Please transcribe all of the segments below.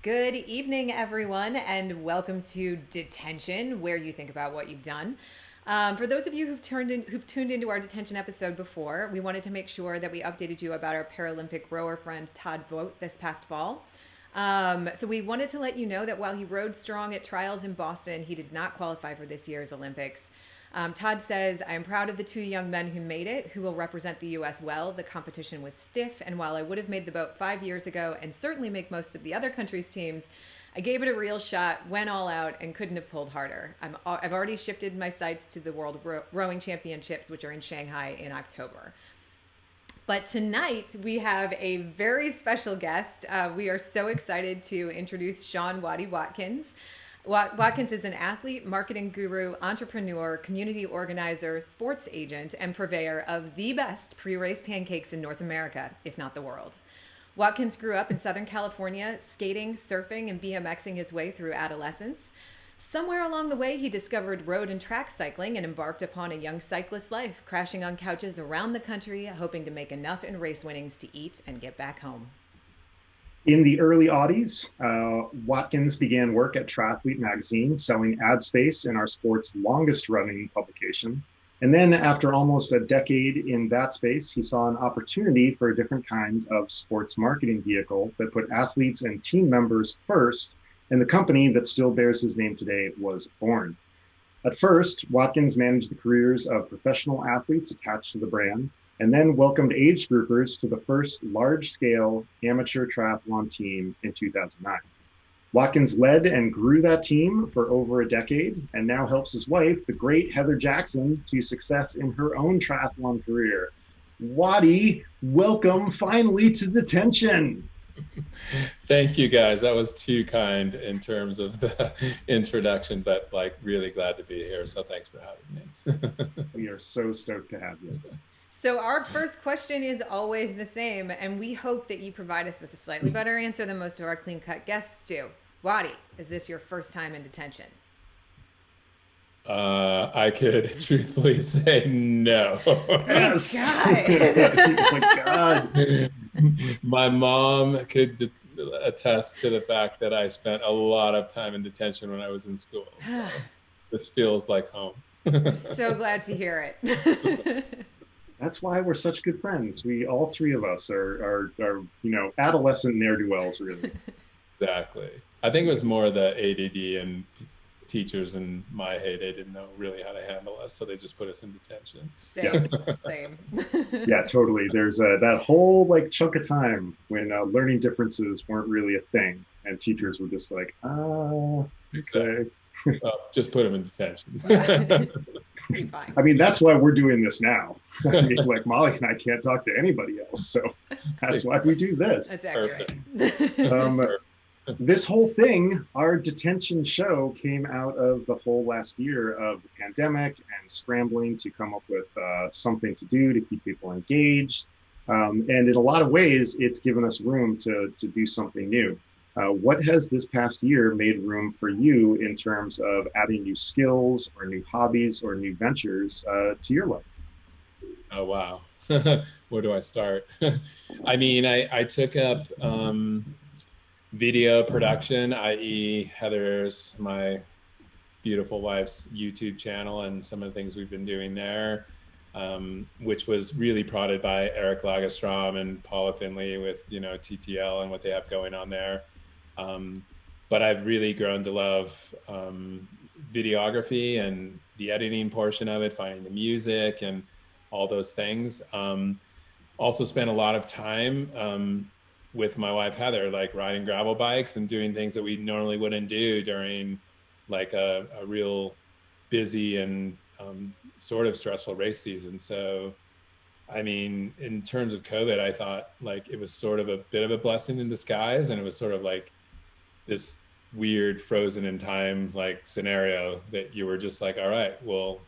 Good evening, everyone, and welcome to Detention, where you think about what you've done. For those of you who've tuned into our detention episode before, we wanted to make sure that we updated you about our Paralympic rower friend Todd Vogt this past fall. So we wanted to let you know that while he rode strong at trials in Boston, he did not qualify for this year's Olympics. Todd says, I am proud of the two young men who made it, who will represent the U.S. well. The competition was stiff, and while I would have made the boat 5 years ago and certainly make most of the other countries' teams, I gave it a real shot, went all out, and couldn't have pulled harder. I've already shifted my sights to the World Rowing Championships, which are in Shanghai in October. But tonight we have a very special guest. We are so excited to introduce Sean Wattie Watkins. Watkins is an athlete, marketing guru, entrepreneur, community organizer, sports agent, and purveyor of the best pre-race pancakes in North America, if not the world. Watkins grew up in Southern California, skating, surfing, and BMXing his way through adolescence. Somewhere along the way, he discovered road and track cycling and embarked upon a young cyclist life, crashing on couches around the country, hoping to make enough in race winnings to eat and get back home. In the early aughts, Watkins began work at Triathlete Magazine, selling ad space in our sport's longest running publication. And then after almost a decade in that space, he saw an opportunity for a different kind of sports marketing vehicle that put athletes and team members first, and the company that still bears his name today was born. At first, Watkins managed the careers of professional athletes attached to the brand, and then welcomed age groupers to the first large-scale amateur triathlon team in 2009. Watkins led and grew that team for over a decade, and now helps his wife, the great Heather Jackson, to success in her own triathlon career. Wadi, welcome finally to Detention. Thank you, guys. That was too kind in terms of the introduction, but really glad to be here. So thanks for having me. We are so stoked to have you. So our first question is always the same, and we hope that you provide us with a slightly better answer than most of our clean-cut guests do. Wadi, is this your first time in detention? I could truthfully say no. Yes. Oh my God. My mom could attest to the fact that I spent a lot of time in detention when I was in school. So this feels like home. I'm so glad to hear it. That's why we're such good friends. All three of us are adolescent ne'er-do-wells, really. Exactly. I think it was more the ADD and teachers in my heyday didn't know really how to handle us, so they just put us in detention. Same. Yeah, totally. There's that whole chunk of time when learning differences weren't really a thing, and teachers were just like, okay. Just put them in detention. Fine. I mean, that's why we're doing this now. I mean, Molly and I can't talk to anybody else, so that's why we do this. That's accurate. This whole thing, our detention show, came out of the whole last year of the pandemic and scrambling to come up with something to do to keep people engaged. And in a lot of ways, it's given us room to do something new. What has this past year made room for you in terms of adding new skills or new hobbies or new ventures to your life? Oh, wow. Where do I start? I mean, I took up video production, i.e. Heather's, my beautiful wife's YouTube channel, and some of the things we've been doing there, which was really prodded by Eric Lagerstrom and Paula Finley with, TTL and what they have going on there. But I've really grown to love videography and the editing portion of it, finding the music and all those things. Also spent a lot of time with my wife, Heather, riding gravel bikes and doing things that we normally wouldn't do during a real busy and sort of stressful race season. So, I mean, in terms of COVID, I thought it was sort of a bit of a blessing in disguise. And it was sort of this weird frozen in time scenario that you were just all right, well,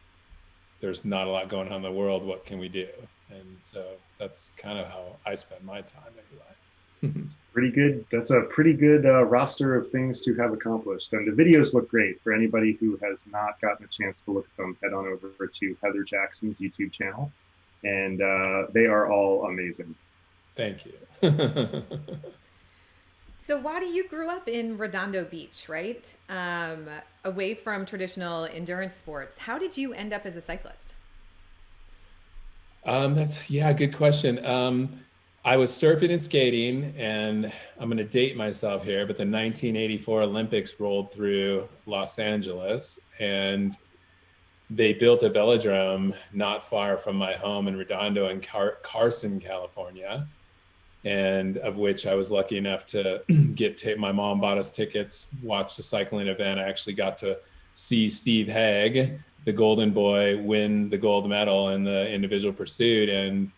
there's not a lot going on in the world. What can we do? And so that's kind of how I spend my time anyway. Pretty good. That's a pretty good roster of things to have accomplished. And the videos look great. For anybody who has not gotten a chance to look at them, head on over to Heather Jackson's YouTube channel. And they are all amazing. Thank you. So, Wadi, you grew up in Redondo Beach, right? Away from traditional endurance sports. How did you end up as a cyclist? Yeah, good question. I was surfing and skating, and I'm going to date myself here, but the 1984 Olympics rolled through Los Angeles, and they built a velodrome not far from my home in Redondo in Carson, California, and of which I was lucky enough to my mom bought us tickets, watch the cycling event. I actually got to see Steve Hague, the golden boy, win the gold medal in the individual pursuit. And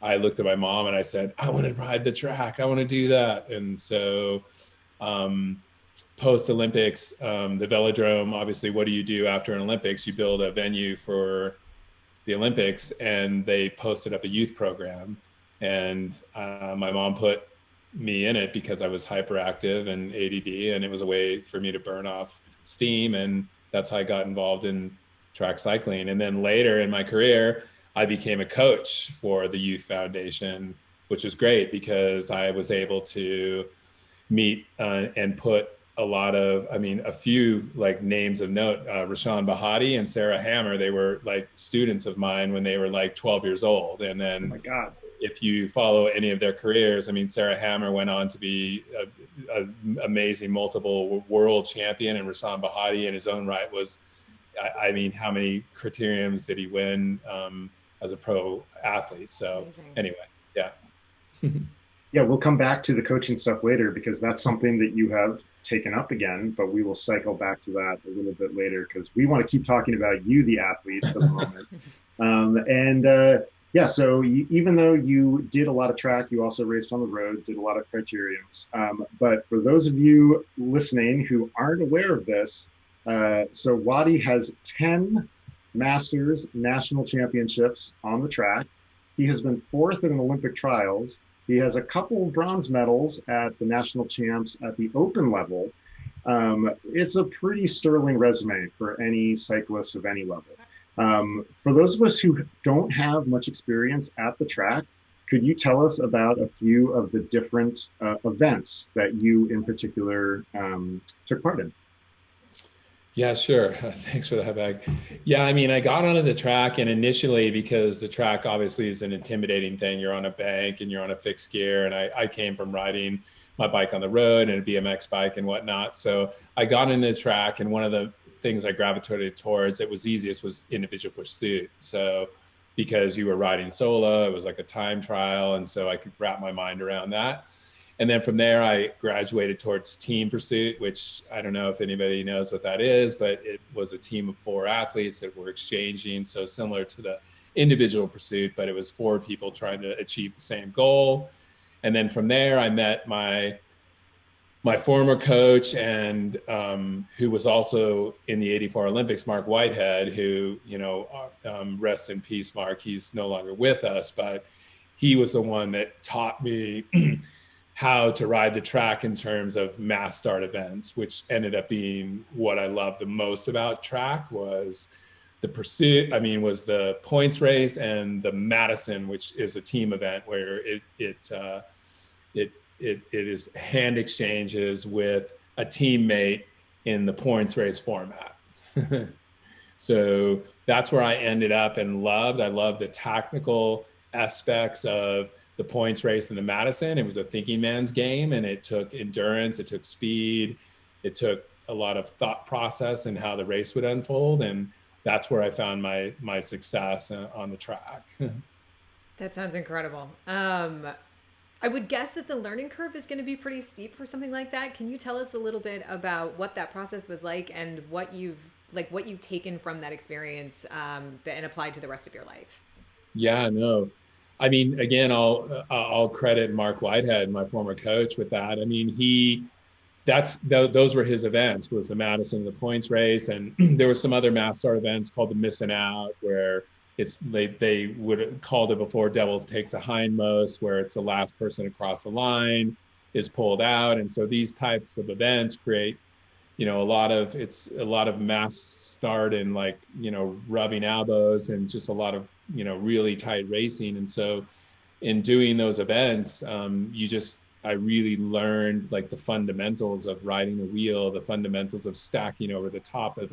I looked at my mom and I said, I want to ride the track. I want to do that. And so post Olympics, the velodrome, obviously, what do you do after an Olympics? You build a venue for the Olympics, and they posted up a youth program. And my mom put me in it because I was hyperactive and ADD, and it was a way for me to burn off steam. And that's how I got involved in track cycling. And then later in my career, I became a coach for the Youth Foundation, which was great because I was able to meet and put a few like names of note, Rashawn Bahati and Sarah Hammer. They were like students of mine when they were like 12 years old. And then, Oh my God. if you follow any of their careers, I mean, Sarah Hammer went on to be an amazing multiple world champion, and Rashawn Bahati in his own right was, I mean, how many criteriums did he win as a pro athlete? So anyway, yeah. Yeah, we'll come back to the coaching stuff later because that's something that you have taken up again, but we will cycle back to that a little bit later because we want to keep talking about you, the athlete, for the moment. Yeah, so even though you did a lot of track, you also raced on the road, did a lot of criteriums. But for those of you listening who aren't aware of this, so Wadi has 10 Masters National Championships on the track. He has been fourth in Olympic trials. He has a couple bronze medals at the national champs at the open level. It's a pretty sterling resume for any cyclist of any level. For those of us who don't have much experience at the track, could you tell us about a few of the different events that you in particular took part in? Yeah, sure. Thanks for that, Bag. Yeah, I mean, I got onto the track, and initially, because the track obviously is an intimidating thing, you're on a bank and you're on a fixed gear. And I came from riding my bike on the road and a BMX bike and whatnot. So I got into the track, and one of the things I gravitated towards that was easiest was individual pursuit. So because you were riding solo, it was like a time trial. And so I could wrap my mind around that. And then from there, I graduated towards team pursuit, which I don't know if anybody knows what that is, but it was a team of 4 athletes that were exchanging. So similar to the individual pursuit, but it was 4 people trying to achieve the same goal. And then from there, I met my former coach and who was also in the 84 Olympics, Mark Whitehead, who, rest in peace, Mark. He's no longer with us, but he was the one that taught me how to ride the track in terms of mass start events, which ended up being what I loved the most about track was the pursuit. I mean, was the points race and the Madison, which is a team event where it is hand exchanges with a teammate in the points race format. So that's where I ended up and loved. I loved the technical aspects of the points race in the Madison. It was a thinking man's game, and it took endurance, it took speed, it took a lot of thought process and how the race would unfold. And that's where I found my success on the track. That sounds incredible. I would guess that the learning curve is going to be pretty steep for something like that. Can you tell us a little bit about what that process was like and what you've taken from that experience and applied to the rest of your life? Yeah, no. I mean, again, I'll credit Mark Whitehead, my former coach, with that. I mean, those were his events, was the Madison, the points race. And there were some other mass start events called the Missing Out, where they would have called it before Devils Takes a Hindmost, where it's the last person across the line is pulled out. And so these types of events create, a lot of mass start and rubbing elbows and just a lot of, really tight racing. And so in doing those events, you just I really learned like the fundamentals of riding a wheel, the fundamentals of stacking over the top of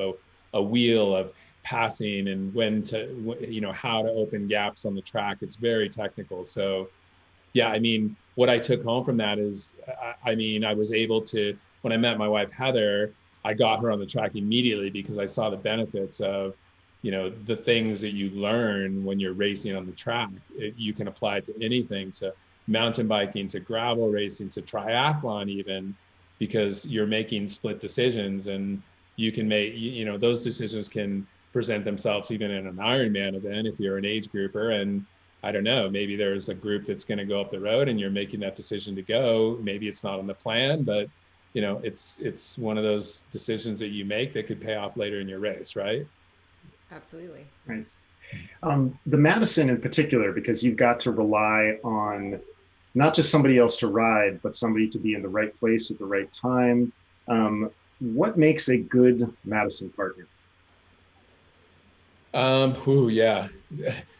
a wheel, of passing, and when to, you know, how to open gaps on the track. It's very technical. So yeah, I mean, what I took home from that is, I mean, I was able to, when I met my wife, Heather, I got her on the track immediately because I saw the benefits of, you know, the things that you learn when you're racing on the track. You can apply it to anything, to mountain biking, to gravel racing, to triathlon even, because you're making split decisions, and you can make, you know, those decisions can present themselves even in an Ironman event if you're an age grouper. And I don't know, maybe there's a group that's going to go up the road and you're making that decision to go. Maybe it's not on the plan, but you know, it's one of those decisions that you make that could pay off later in your race, right? Absolutely. Nice. The Madison in particular, because you've got to rely on not just somebody else to ride, but somebody to be in the right place at the right time. What makes a good Madison partner? Yeah.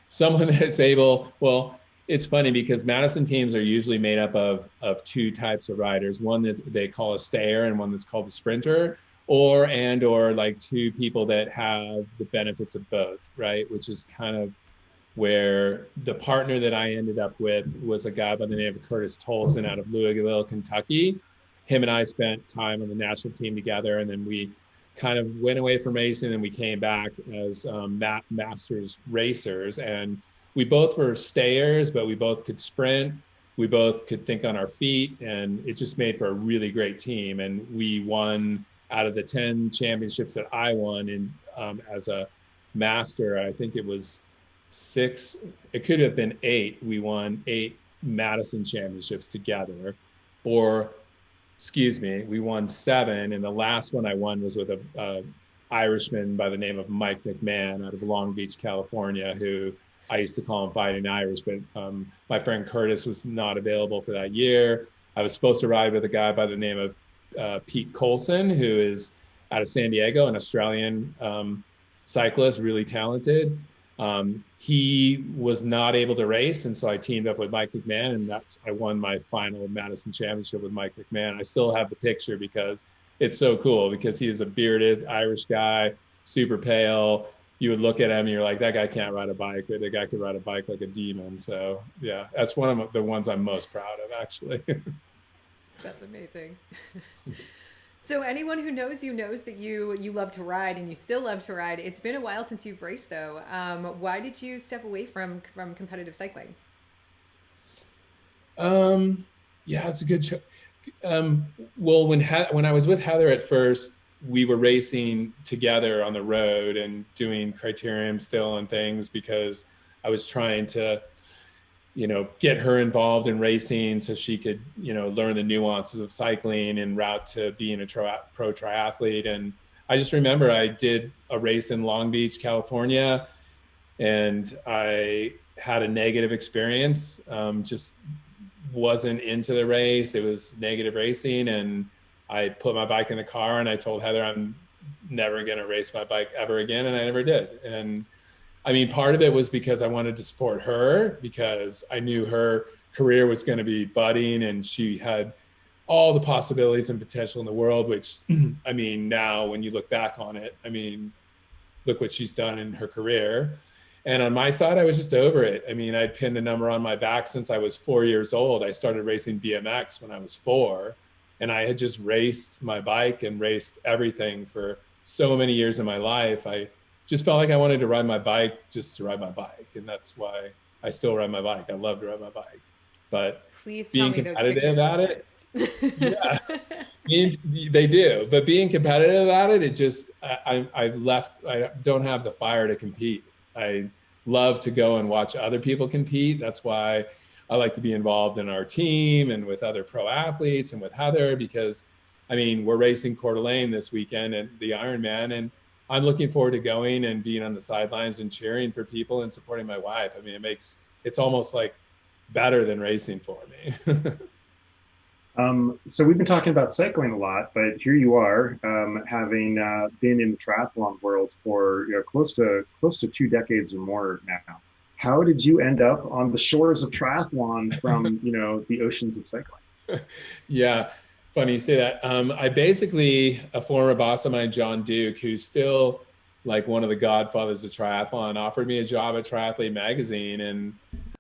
Someone that's able, well, it's funny because Madison teams are usually made up of two types of riders, one that they call a stayer and one that's called a sprinter, or like two people that have the benefits of both, right? Which is kind of where the partner that I ended up with was a guy by the name of Curtis Tolson out of Louisville, Kentucky. Him and I spent time on the national team together, and then we kind of went away from racing and we came back as masters racers. And we both were stayers, but we both could sprint. We both could think on our feet, and it just made for a really great team. And we won out of the 10 championships that I won in as a master. I think it was 6, it could have been 8. We won 8 Madison championships together, or excuse me, we won 7. And the last one I won was with a Irishman by the name of Mike McMahon out of Long Beach, California, who I used to call him Fighting Irish, but my friend Curtis was not available for that year. I was supposed to ride with a guy by the name of Pete Colson, who is out of San Diego, an Australian cyclist, really talented. He was not able to race, and so I teamed up with Mike McMahon, and I won my final Madison championship with Mike McMahon. I still have the picture because it's so cool, because he is a bearded Irish guy, super pale. You would look at him and you're like, that guy can't ride a bike, but the guy could ride a bike like a demon. So yeah, that's one of the ones I'm most proud of, actually. That's amazing. So anyone who knows you knows that you love to ride, and you still love to ride. It's been a while since you've raced, though. Why did you step away from competitive cycling? Yeah, it's a good show. Well, when I was with Heather at first, we were racing together on the road and doing criterium still and things, because I was trying to, you know, get her involved in racing so she could, you know, learn the nuances of cycling en route to being a pro triathlete. And I just remember I did a race in Long Beach, California, and I had a negative experience. Just wasn't into the race. It was negative racing, and I put my bike in the car and I told Heather I'm never going to race my bike ever again. And I never did. And I mean, part of it was because I wanted to support her, because I knew her career was going to be budding and she had all the possibilities and potential in the world, which, I mean, now when you look back on it, I mean, look what she's done in her career. And on my side, I was just over it. I mean, I'd pinned a number on my back since I was 4 years old. I started racing BMX when I was 4. And I had just raced my bike and raced everything for so many years in my life. I just felt like I wanted to ride my bike just to ride my bike. And that's why I still ride my bike. I love to ride my bike. But please being competitive at it, yeah, they do. But being competitive at it, it just, I don't have the fire to compete. I love to go and watch other people compete. That's why I like to be involved in our team and with other pro athletes and with Heather, because I mean, we're racing Coeur d'Alene this weekend and the Ironman, and I'm looking forward to going and being on the sidelines and cheering for people and supporting my wife. I mean, it's almost like better than racing for me. So we've been talking about cycling a lot, but here you are, having been in the triathlon world for, you know, close to 2 decades or more now. How did you end up on the shores of triathlon from, you know, the oceans of cycling? Yeah, funny you say that. I basically, a former boss of mine, John Duke, who's still like one of the godfathers of triathlon, offered me a job at Triathlete Magazine. And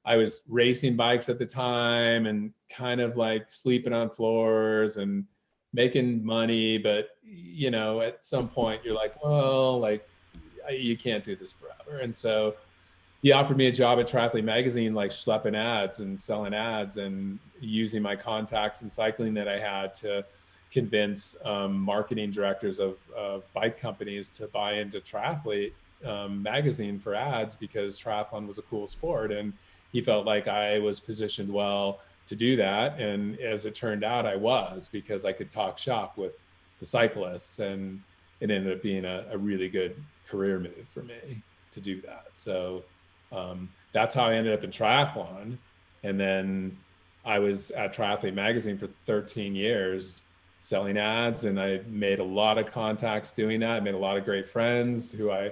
I was racing bikes at the time and kind of like sleeping on floors and making money. But, you know, at some point you're like, well, like, you can't do this forever. And so he offered me a job at Triathlete Magazine, like schlepping ads and selling ads and using my contacts in cycling that I had to convince marketing directors of bike companies to buy into Triathlete Magazine for ads, because triathlon was a cool sport. And he felt like I was positioned well to do that. And as it turned out, I was, because I could talk shop with the cyclists, and it ended up being a really good career move for me to do that. So that's how I ended up in triathlon. And then I was at Triathlete Magazine for 13 years selling ads, and I made a lot of contacts doing that. I made a lot of great friends who I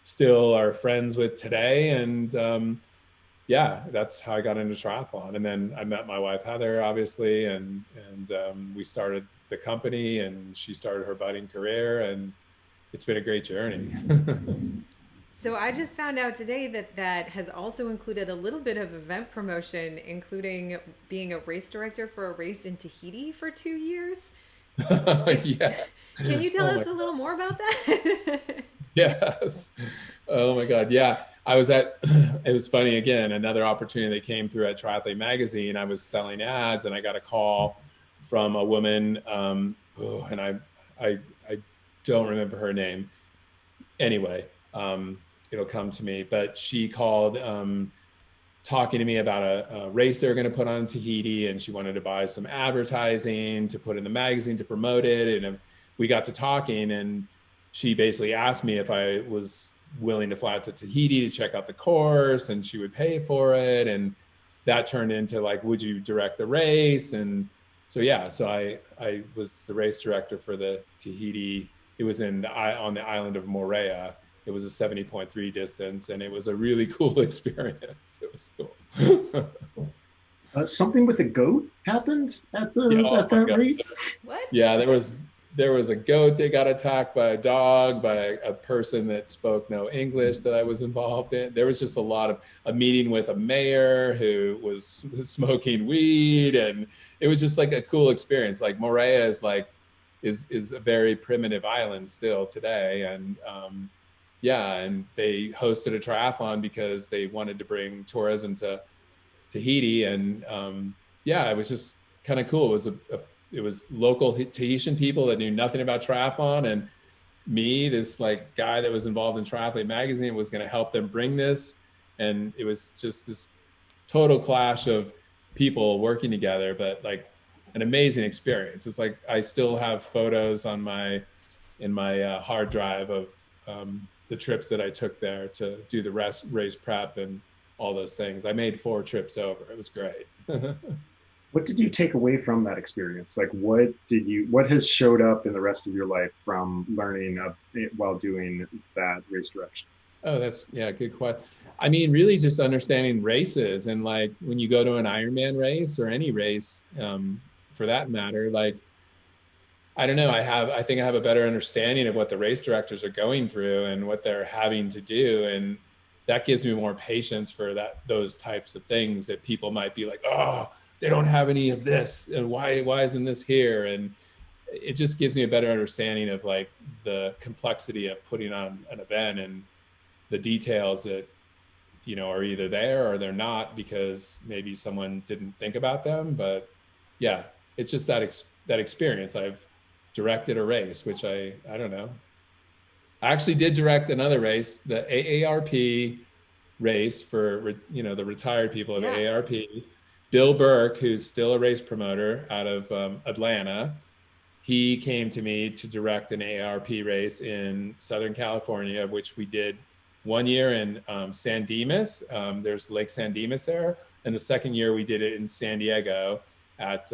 still are friends with today. And yeah, that's how I got into triathlon. And then I met my wife, Heather, obviously, and we started the company, and she started her budding career, and it's been a great journey. So I just found out today that that has also included a little bit of event promotion, including being a race director for a race in Tahiti for 2 years. Yes. Can you tell Oh us my a little more about that? Yes. Oh my God. Yeah. I was at, it was funny, again, another opportunity that came through at Triathlete Magazine. I was selling ads, and I got a call from a woman, and I don't remember her name. Anyway, it'll come to me, but she called, talking to me about a race they were going to put on Tahiti, and she wanted to buy some advertising to put in the magazine to promote it. And we got to talking, and she basically asked me if I was willing to fly out to Tahiti to check out the course, and she would pay for it. And that turned into like, would you direct the race? And so, yeah, so I was the race director for the Tahiti. It was on the island of Moorea. It was a 70.3 distance, and it was a really cool experience. It was cool. Something with a goat happened at Yeah, oh at my that God. rate. What? Yeah, there was a goat that got attacked by a dog, by a person that spoke no English that I was involved in. There was just a meeting with a mayor who was smoking weed, and it was just like a cool experience. Like Moorea is a very primitive island still today. And yeah, and they hosted a triathlon because they wanted to bring tourism to Tahiti. And yeah, it was just kind of cool. It was local Tahitian people that knew nothing about triathlon, and me, this like guy that was involved in Triathlete Magazine, was going to help them bring this. And it was just this total clash of people working together, but like an amazing experience. It's like I still have photos on in my hard drive of the trips that I took there to do the race prep and all those things. I made 4 trips over. It was great. What did you take away from that experience? Like, what has showed up in the rest of your life from learning while doing that race direction? Oh, yeah, good question. I mean, really just understanding races, and like when you go to an Ironman race or any race, for that matter, like, I don't know, I think I have a better understanding of what the race directors are going through and what they're having to do. And that gives me more patience for those types of things that people might be like, oh, they don't have any of this, and why isn't this here? And it just gives me a better understanding of like the complexity of putting on an event, and the details that, you know, are either there or they're not because maybe someone didn't think about them. But yeah, it's just that experience. I've directed a race, which I don't know. I actually did direct another race, the AARP race for, you know, the retired people of Yeah. AARP. Bill Burke, who's still a race promoter out of Atlanta, he came to me to direct an AARP race in Southern California, which we did 1 year in San Dimas. There's Lake San Dimas there. And the second year we did it in San Diego at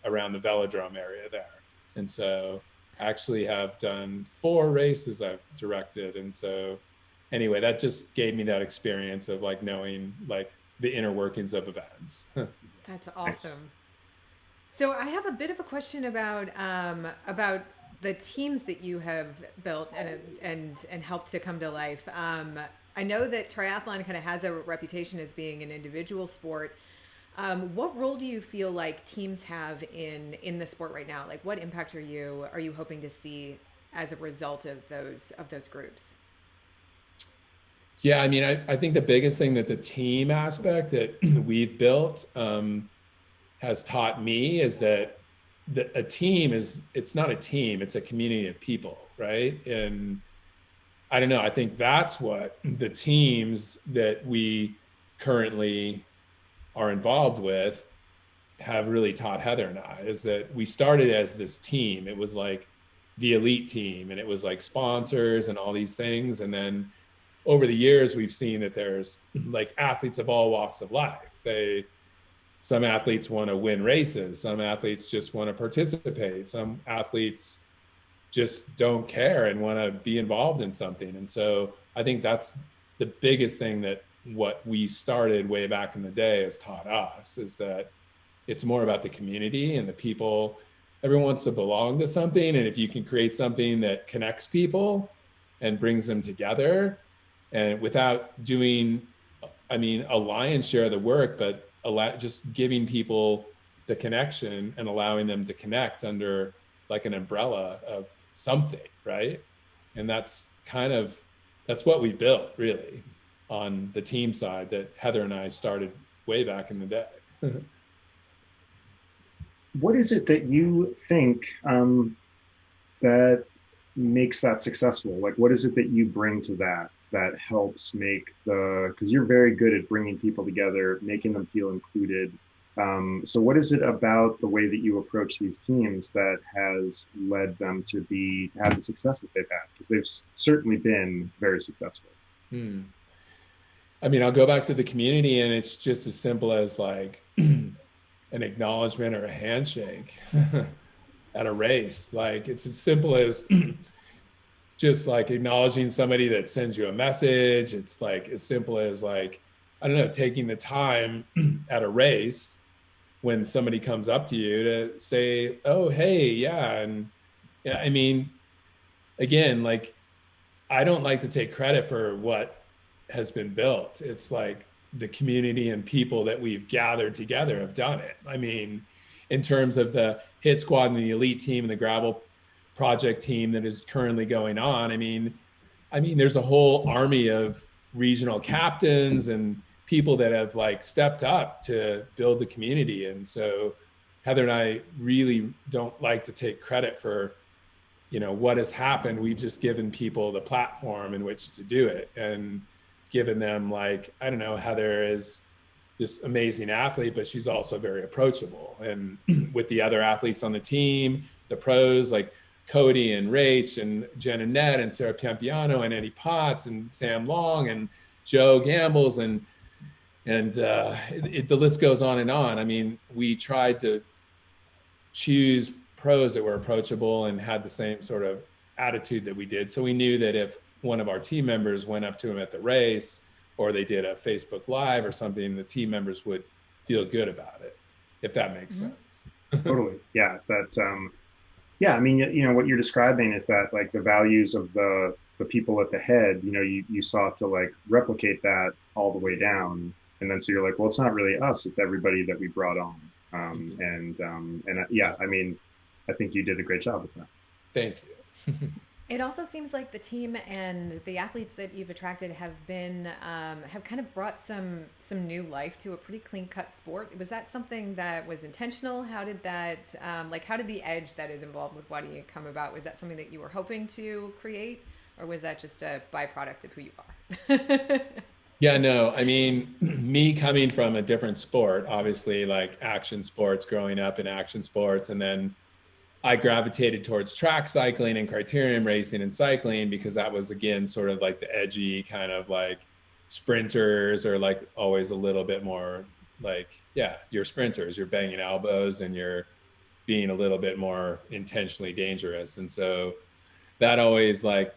around the velodrome area there. And so I actually have done 4 races I've directed. And so anyway, that just gave me that experience of like knowing like the inner workings of events. That's awesome. So I have a bit of a question about the teams that you have built and helped to come to life. I know that triathlon kind of has a reputation as being an individual sport. What role do you feel like teams have in the sport right now? Like, what impact are you hoping to see as a result of those groups? Yeah, I mean, I think the biggest thing that the team aspect that we've built has taught me is that a team it's not a team, it's a community of people, right? And I don't know, I think that's what the teams that we currently are involved with have really taught Heather and I, is that we started as this team. It was like the elite team, and it was like sponsors and all these things. And then over the years, we've seen that there's like athletes of all walks of life. Some athletes want to win races. Some athletes just want to participate. Some athletes just don't care and want to be involved in something. And so I think that's the biggest thing that what we started way back in the day has taught us, is that it's more about the community and the people. Everyone wants to belong to something. And if you can create something that connects people and brings them together, and without doing, I mean, a lion's share of the work, but just giving people the connection and allowing them to connect under like an umbrella of something, right? And that's what we built really on the team side that Heather and I started way back in the day. What is it that you think that makes that successful? Like, what is it that you bring to that helps make because you're very good at bringing people together, making them feel included. So what is it about the way that you approach these teams that has led them to have the success that they've had? Because they've certainly been very successful. I mean, I'll go back to the community, and it's just as simple as like an acknowledgement or a handshake at a race. Like, it's as simple as just like acknowledging somebody that sends you a message. It's like as simple as like, I don't know, taking the time at a race when somebody comes up to you to say, oh, hey, yeah. And yeah, I mean, again, like, I don't like to take credit for what has been built. It's like the community and people that we've gathered together have done it. I mean, in terms of the hit squad and the elite team and the gravel project team that is currently going on. I mean, there's a whole army of regional captains and people that have like stepped up to build the community. And so Heather and I really don't like to take credit for, what has happened. We've just given people the platform in which to do it, and given them, like, I don't know, Heather is this amazing athlete, but she's also very approachable. And with the other athletes on the team, the pros, like Cody and Rach and Jen and Ned and Sarah Piampiano and Eddie Potts and Sam Long and Joe Gambles and the list goes on and on. I mean, we tried to choose pros that were approachable and had the same sort of attitude that we did. So we knew that if one of our team members went up to him at the race, or they did a Facebook Live or something, the team members would feel good about it, if that makes sense. Totally. Yeah. Yeah, I mean, what you're describing is that like the values of the people at the head, you sought to like replicate that all the way down. And then so you're like, well, it's not really us, it's everybody that we brought on. Yeah, I mean, I think you did a great job with that. Thank you. It also seems like the team and the athletes that you've attracted have kind of brought some new life to a pretty clean cut sport. Was that something that was intentional? How did that, how did the edge that is involved with Wadi come about? Was that something that you were hoping to create, or was that just a byproduct of who you are? Yeah, no, I mean, me coming from a different sport, obviously like action sports, growing up in action sports, and then I gravitated towards track cycling and criterium racing and cycling because that was, again, sort of like the edgy kind of like sprinters, or like always a little bit more like, yeah, you're sprinters, you're banging elbows and you're being a little bit more intentionally dangerous. And so that always like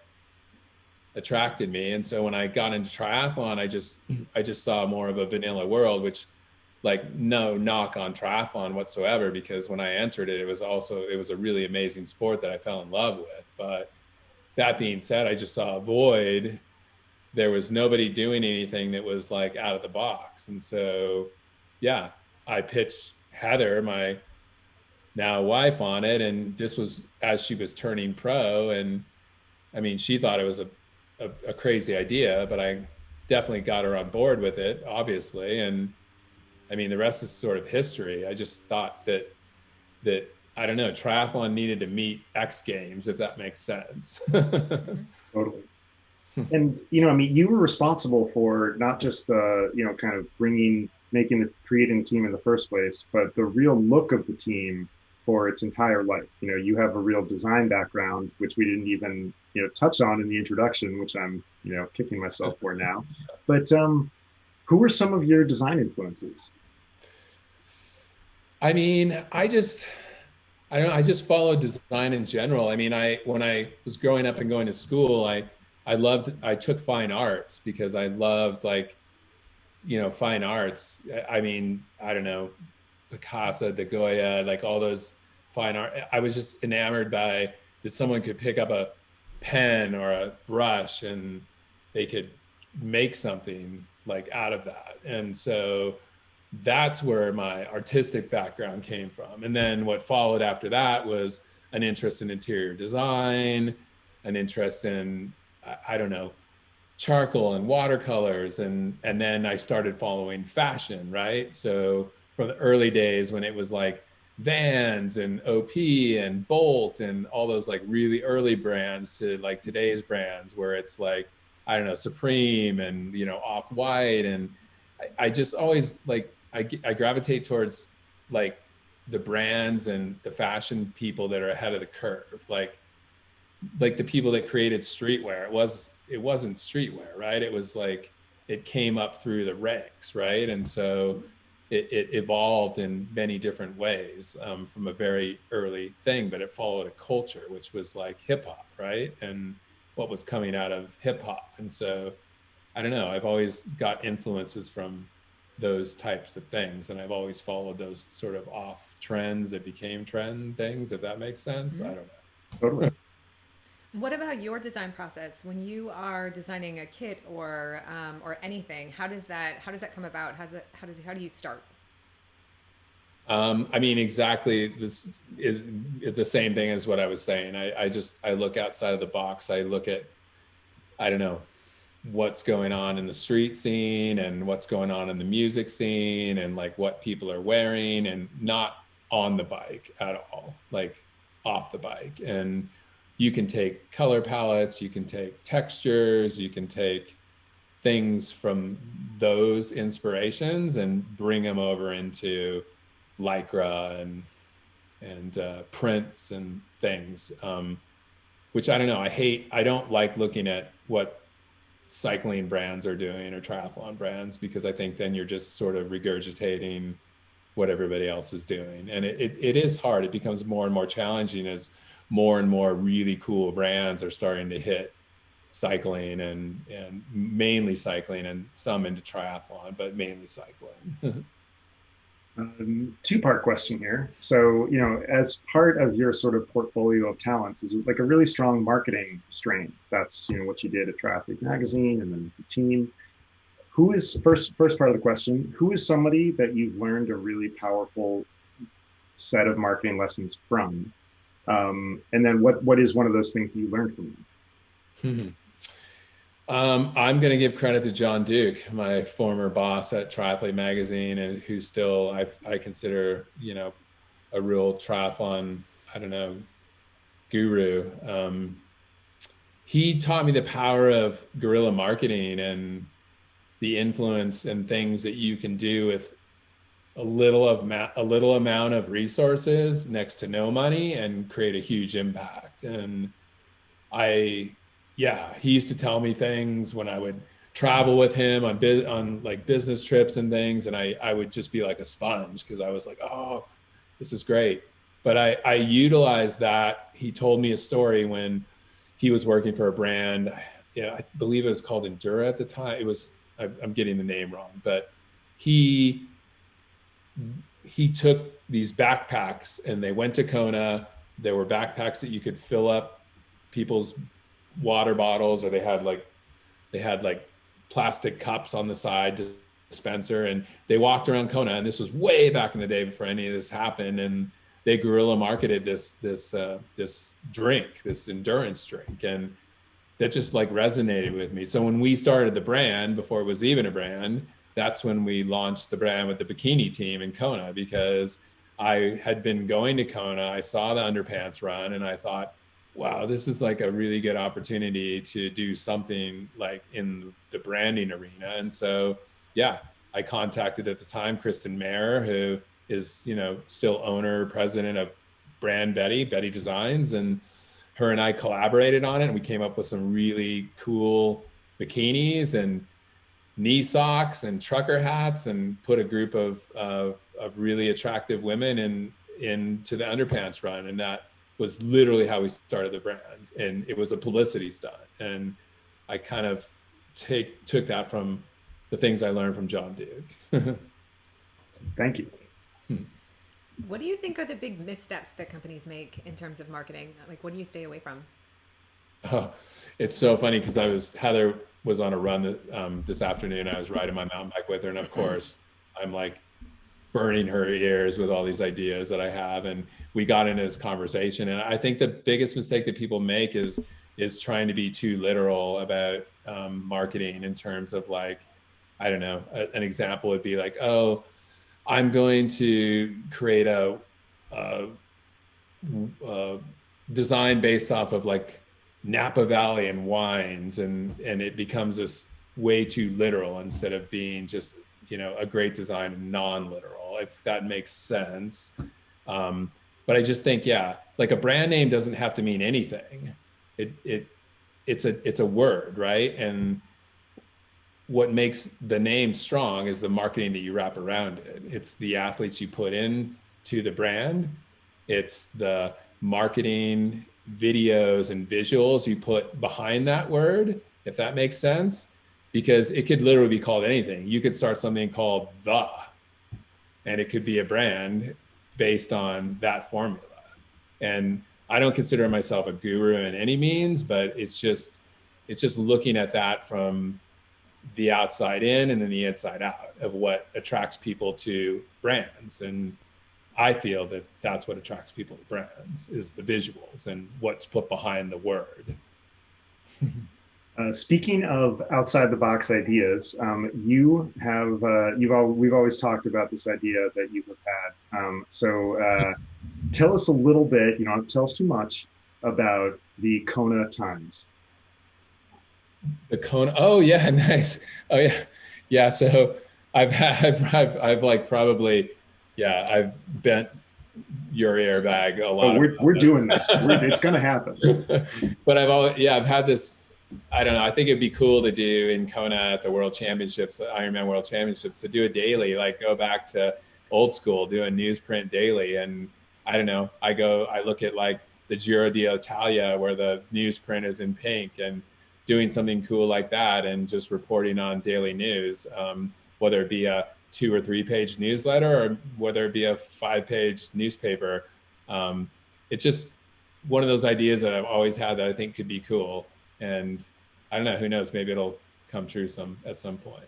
attracted me. And so when I got into triathlon, I just saw more of a vanilla world, which like no knock on triathlon whatsoever, because when I entered it, it was a really amazing sport that I fell in love with. But that being said, I just saw a void. There was nobody doing anything that was like out of the box. And so, yeah, I pitched Heather, my now wife, on it. And this was as she was turning pro. And I mean, she thought it was a crazy idea, but I definitely got her on board with it, obviously. And I mean, the rest is sort of history. I just thought that I don't know, triathlon needed to meet X Games, if that makes sense. Totally. And, I mean, you were responsible for not just the, kind of creating the team in the first place, but the real look of the team for its entire life. You have a real design background, which we didn't even, touch on in the introduction, which I'm, kicking myself for now. But who were some of your design influences? I mean, I just followed design in general. I mean, when I was growing up and going to school, I took fine arts because I loved fine arts. I mean, I don't know, Picasso, De Goya, like all those fine art. I was just enamored by that someone could pick up a pen or a brush and they could make something like out of that. And so that's where my artistic background came from. And then what followed after that was an interest in interior design, an interest in, I don't know, charcoal and watercolors. And then I started following fashion, right? So from the early days when it was like Vans and OP and Bolt and all those like really early brands to like today's brands where it's like, I don't know, Supreme and, Off-White. And I just always like, I gravitate towards like the brands and the fashion people that are ahead of the curve. Like the people that created streetwear. It wasn't streetwear, right? It was like, it came up through the ranks, right? And so it evolved in many different ways from a very early thing, but it followed a culture, which was like hip hop, right? And what was coming out of hip hop. And so, I don't know, I've always got influences from those types of things. And I've always followed those sort of off trends that became trend things, if that makes sense. Mm-hmm. I don't know. Totally. What about your design process when you are designing a kit or anything? How does that come about? How do you start? I mean, exactly. This is the same thing as what I was saying. I look outside of the box. I look at, I don't know, what's going on in the street scene and what's going on in the music scene and like what people are wearing, and not on the bike at all, like off the bike. And you can take color palettes, you can take textures, you can take things from those inspirations and bring them over into Lycra and prints and things, which I don't know, I don't like looking at what cycling brands are doing or triathlon brands, because I think then you're just sort of regurgitating what everybody else is doing. And it is hard. It becomes more and more challenging as more and more really cool brands are starting to hit cycling and mainly cycling and some into triathlon, but mainly cycling. Two-part question here. So, as part of your sort of portfolio of talents is like a really strong marketing strain. That's, what you did at Triathlete Magazine and then the team. Who is, first part of the question, who is somebody that you've learned a really powerful set of marketing lessons from? And then what is one of those things that you learned from them? I'm going to give credit to John Duke, my former boss at Triathlete Magazine, and who still I consider, a real triathlon, I don't know, guru. He taught me the power of guerrilla marketing and the influence and things that you can do with a little amount of resources next to no money and create a huge impact. And he used to tell me things when I would travel with him on like business trips and things. And I would just be like a sponge because I was like, oh, this is great. But I utilized that. He told me a story when he was working for a brand. I believe it was called Endura at the time. I'm getting the name wrong, but he he took these backpacks and they went to Kona. There were backpacks that you could fill up people's water bottles, or they had like plastic cups on the side dispenser, and they walked around Kona. And this was way back in the day before any of this happened. And they guerrilla marketed this drink, this endurance drink, and that just like resonated with me. So when we started the brand, before it was even a brand, that's when we launched the brand with the bikini team in Kona, because I had been going to Kona. I saw the underpants run and I thought, wow, this is like a really good opportunity to do something like in the branding arena. And so, yeah, I contacted at the time Kristen Mayer, who is, still owner, president of brand Betty Designs. And her and I collaborated on it, and we came up with some really cool bikinis and knee socks and trucker hats, and put a group of really attractive women into the underpants run. And that was literally how we started the brand. And it was a publicity stunt. And I kind of took that from the things I learned from John Duke. Thank you. What do you think are the big missteps that companies make in terms of marketing? Like, what do you stay away from? Oh, it's so funny because Heather was on a run this afternoon. I was riding my mountain bike with her, and of course I'm like burning her ears with all these ideas that I have. And we got into this conversation, and I think the biggest mistake that people make is trying to be too literal about marketing, in terms of like, I don't know, an example would be like, oh, I'm going to create a design based off of like Napa Valley and wines, and it becomes this way too literal instead of being just, a great design and non-literal, if that makes sense. But I just think, yeah, like a brand name doesn't have to mean anything. It's a word, right? And what makes the name strong is the marketing that you wrap around it. It's the athletes you put in to the brand. It's the marketing videos and visuals you put behind that word, if that makes sense, because it could literally be called anything. You could start something called and it could be a brand based on that formula. And I don't consider myself a guru in any means, but it's just looking at that from the outside in and then the inside out of what attracts people to brands. And I feel that that's what attracts people to brands, is the visuals and what's put behind the word. Speaking of outside the box ideas, we've always talked about this idea that you have had. So tell us a little bit, you don't tell us too much, about the Kona Times. The Kona, oh yeah, nice. Oh yeah. Yeah. So I've like probably, yeah, I've bent your airbag a lot. Oh, we're doing this. It's going to happen. But I've had this, I don't know, I think it'd be cool to do in Kona at the World Championships, Ironman World Championships, to do a daily, like go back to old school, do a newsprint daily. And I don't know, I look at like the Giro d'Italia where the newsprint is in pink, and doing something cool like that and just reporting on daily news, whether it be a 2 or 3 page newsletter or whether it be a 5-page newspaper. It's just one of those ideas that I've always had that I think could be cool. And I don't know, who knows, maybe it'll come true at some point.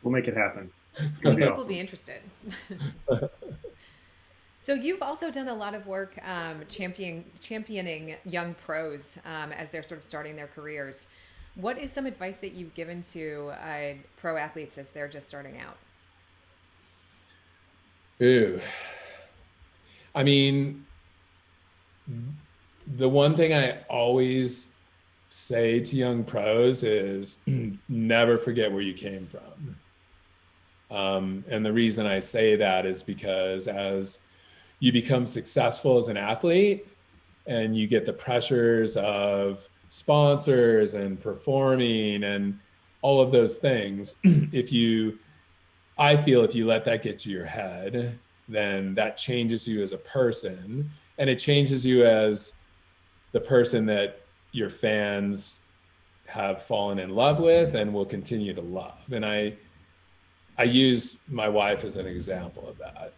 We'll make it happen. It's People gonna be awesome. be interested. So you've also done a lot of work championing young pros as they're sort of starting their careers. What is some advice that you've given to pro athletes as they're just starting out? Ooh. I mean, the one thing I always say to young pros is never forget where you came from. And the reason I say that is because as you become successful as an athlete and you get the pressures of sponsors and performing and all of those things, I feel if you let that get to your head, then that changes you as a person, and it changes you as the person that your fans have fallen in love with and will continue to love. And I use my wife as an example of that,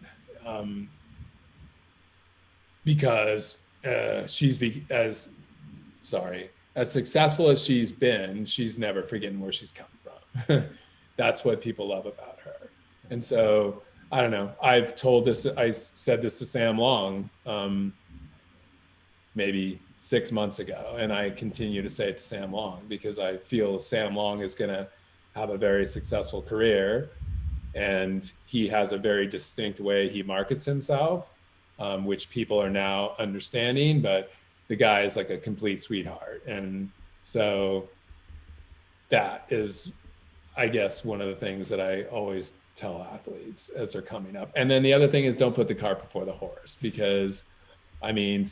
because as successful as she's been, she's never forgetting where she's come from. That's what people love about her. And so, I don't know, I said this to Sam Long, maybe 6 months ago, and I continue to say it to Sam Long, because I feel Sam Long is going to have a very successful career, and he has a very distinct way he markets himself, which people are now understanding, but the guy is like a complete sweetheart. And so that is, I guess, one of the things that I always tell athletes as they're coming up. And then the other thing is, don't put the cart before the horse, because I mean,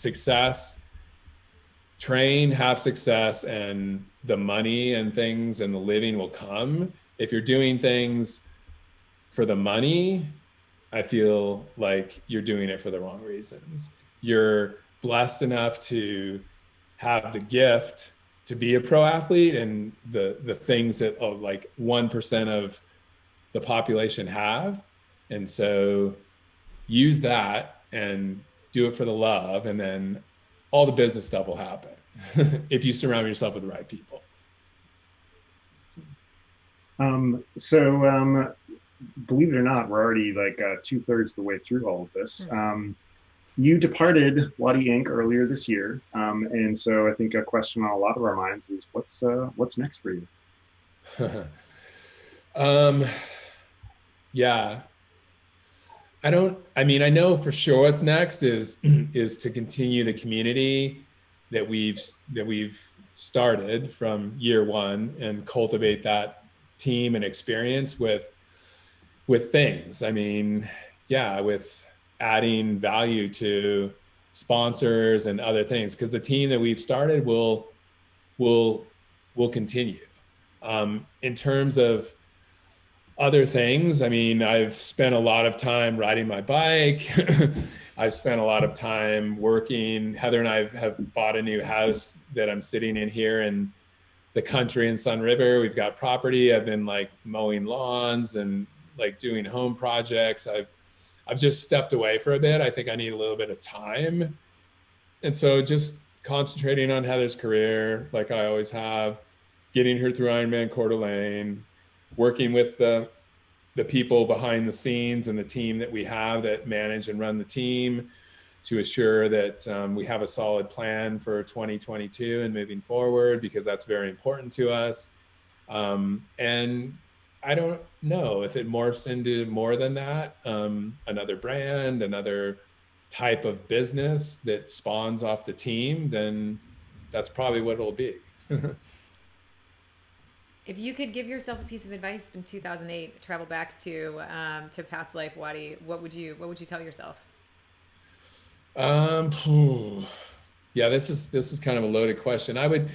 train, have success, and the money and things and the living will come. If you're doing things for the money, I feel like you're doing it for the wrong reasons. You're blessed enough to have the gift to be a pro athlete, and the things that like 1% of the population have. And so use that and do it for the love, and then all the business stuff will happen if you surround yourself with the right people. Believe it or not, we're already like 2/3 the way through all of this. You departed Wadi Inc. earlier this year, and so I think a question on a lot of our minds is, what's next for you? Yeah, I know for sure what's next is to continue the community that we've started from year one, and cultivate that team and experience with things. I mean, yeah, with adding value to sponsors and other things, because the team that we've started will continue. In terms of other things, I mean, I've spent a lot of time riding my bike. I've spent a lot of time working. Heather and I have bought a new house that I'm sitting in here in the country in Sun River. We've got property. I've been like mowing lawns and like doing home projects. I've just stepped away for a bit. I think I need a little bit of time. And so just concentrating on Heather's career, like I always have, getting her through Ironman Coeur d'Alene, working with the people behind the scenes and the team that we have that manage and run the team, to assure that we have a solid plan for 2022 and moving forward, because that's very important to us. And I don't know if it morphs into more than that, another brand, another type of business that spawns off the team, then that's probably what it'll be. If you could give yourself a piece of advice in 2008, travel back to past life, Wadi, what would you tell yourself? Yeah, this is kind of a loaded question. I would